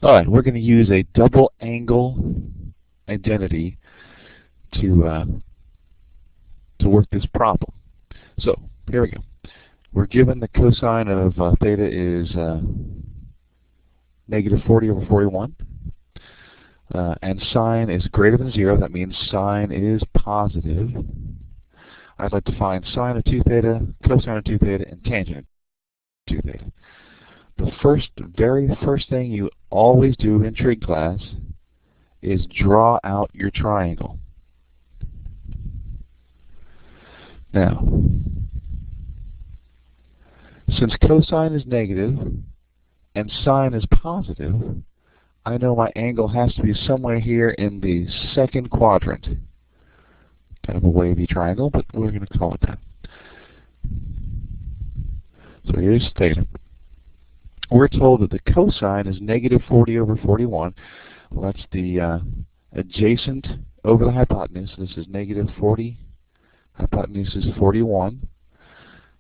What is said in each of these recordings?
Alright, we're going to use a double angle identity to work this problem. So, here we go. We're given the cosine of theta is negative 40 over 41. And sine is greater than 0. That means sine is positive. I'd like to find sine of 2 theta, cosine of 2 theta, and tangent of 2 theta. The very first thing you always do in trig class is draw out your triangle. Now, since cosine is negative and sine is positive, I know my angle has to be somewhere here in the second quadrant. Kind of a wavy triangle, but we're going to call it that. So here's theta. We're told that the cosine is negative 40 over 41. Well, that's the adjacent over the hypotenuse. This is negative 40. Hypotenuse is 41.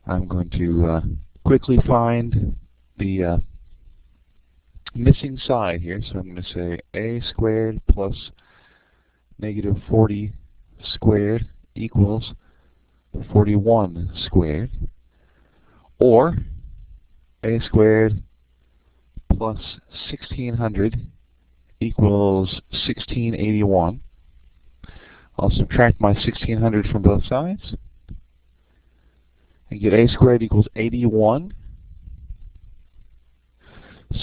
I'm going to quickly find the missing side here. So I'm going to say a squared plus negative 40 squared equals 41 squared. Or a squared plus 1600 equals 1681. I'll subtract my 1600 from both sides and get a squared equals 81.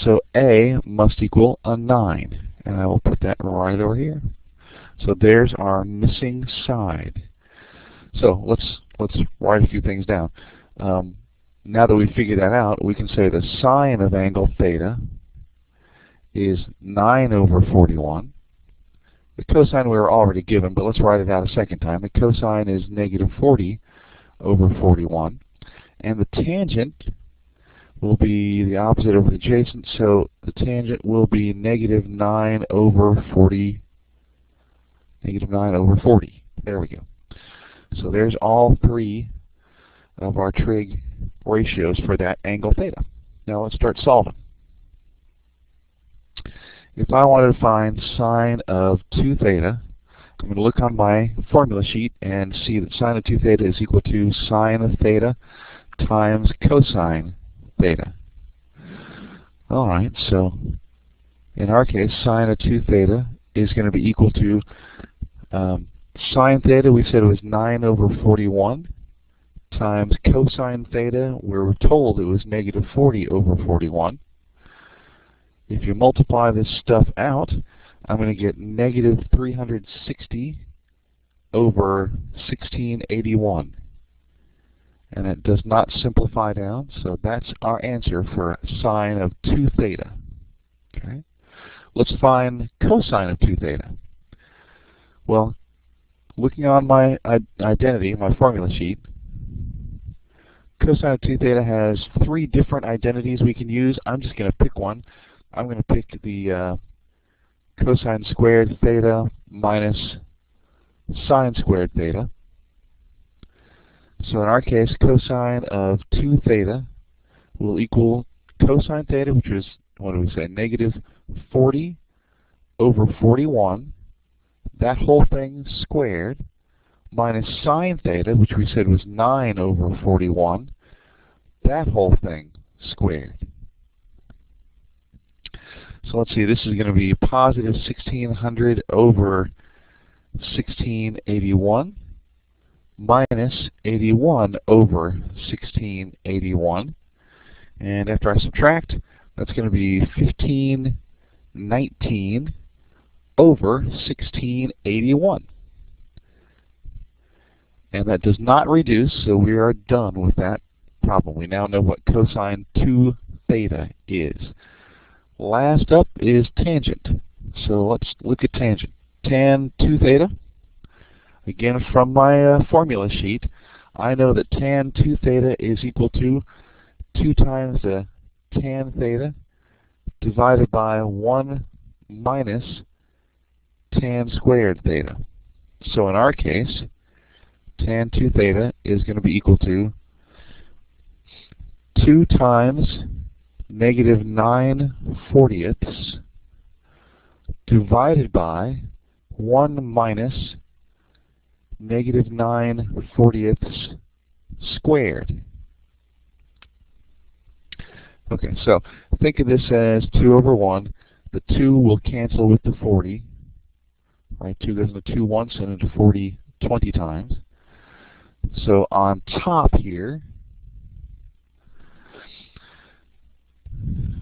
So a must equal a 9, and I will put that right over here. So there's our missing side. So let's write a few things down. Now that we figured that out, we can say the sine of angle theta is 9 over 41. The cosine we were already given, but let's write it out a second time. The cosine is negative 40 over 41. And the tangent will be the opposite of the adjacent, so the tangent will be negative 9 over 40. Negative 9 over 40. There we go. So there's all three of our trig ratios for that angle theta. Now let's start solving. If I wanted to find sine of 2 theta, I'm going to look on my formula sheet and see that sine of 2 theta is equal to sine of theta times cosine theta. Alright, so in our case, sine of 2 theta is going to be equal to sine theta, we said it was 9 over 41, times cosine theta, we were told it was negative 40 over 41. If you multiply this stuff out, I'm going to get negative 360 over 1681. And it does not simplify down, so that's our answer for sine of 2 theta. Okay. Let's find cosine of 2 theta. Well, looking on my identity, my formula sheet, cosine of 2 theta has 3 different identities we can use. I'm just going to pick one. I'm going to pick the cosine squared theta minus sine squared theta. So in our case, cosine of 2 theta will equal cosine theta, which is, what do we say, negative 40 over 41, that whole thing squared, minus sine theta, which we said was 9 over 41, that whole thing squared. So let's see, this is going to be positive 1600 over 1681 minus 81 over 1681. And after I subtract, that's going to be 1519 over 1681. And that does not reduce, so we are done with that problem. We now know what cosine 2 theta is. Last up is tangent. So let's look at tangent. Tan 2 theta. Again, from my formula sheet, I know that tan 2 theta is equal to 2 times the tan theta divided by 1 minus tan squared theta. So in our case, tan 2 theta is going to be equal to 2 times negative 9/40ths divided by 1 minus negative 9/40 squared. Okay, so think of this as 2 over 1. The 2 will cancel with the 40. Right, 2 goes into 2 once and into 40 20 times. So on top here,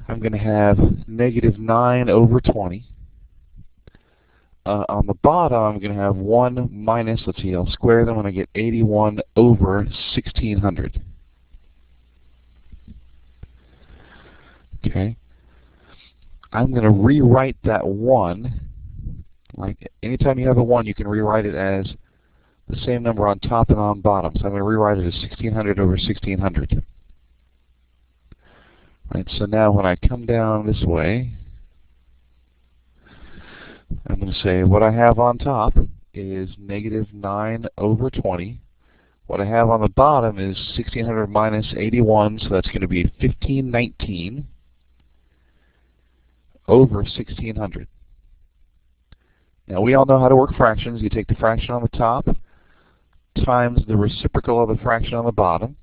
I'm going to have negative 9 over 20. On the bottom, I'm going to have 1 minus, let's see, I'll square them when I get 81 over 1600. Okay. I'm going to rewrite that 1. Like anytime you have a 1, you can rewrite it as the same number on top and on bottom. So I'm going to rewrite it as 1600 over 1600. Right, so now when I come down this way, I'm going to say what I have on top is negative 9 over 20. What I have on the bottom is 1600 minus 81, so that's going to be 1519 over 1600. Now we all know how to work fractions. You take the fraction on the top times the reciprocal of the fraction on the bottom.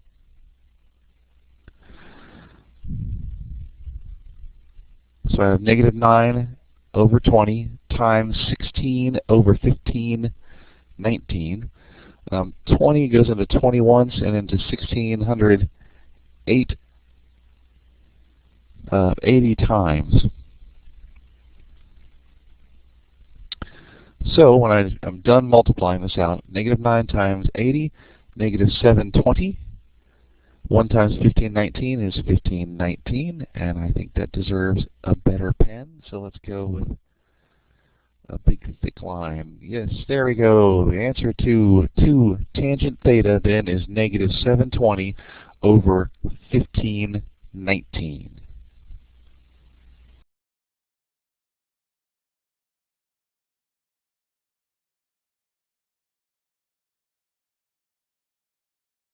So I have negative 9 over 20 times 16 over 1519. 20 goes into 20 once and into 1600 80 times. So when I'm done multiplying this out, negative 9 times 80, negative 720. 1 times 1519 is 1519, and I think that deserves a better pen, so let's go with a big thick line. Yes, there we go. The answer to tangent theta then is negative 720 over 1519.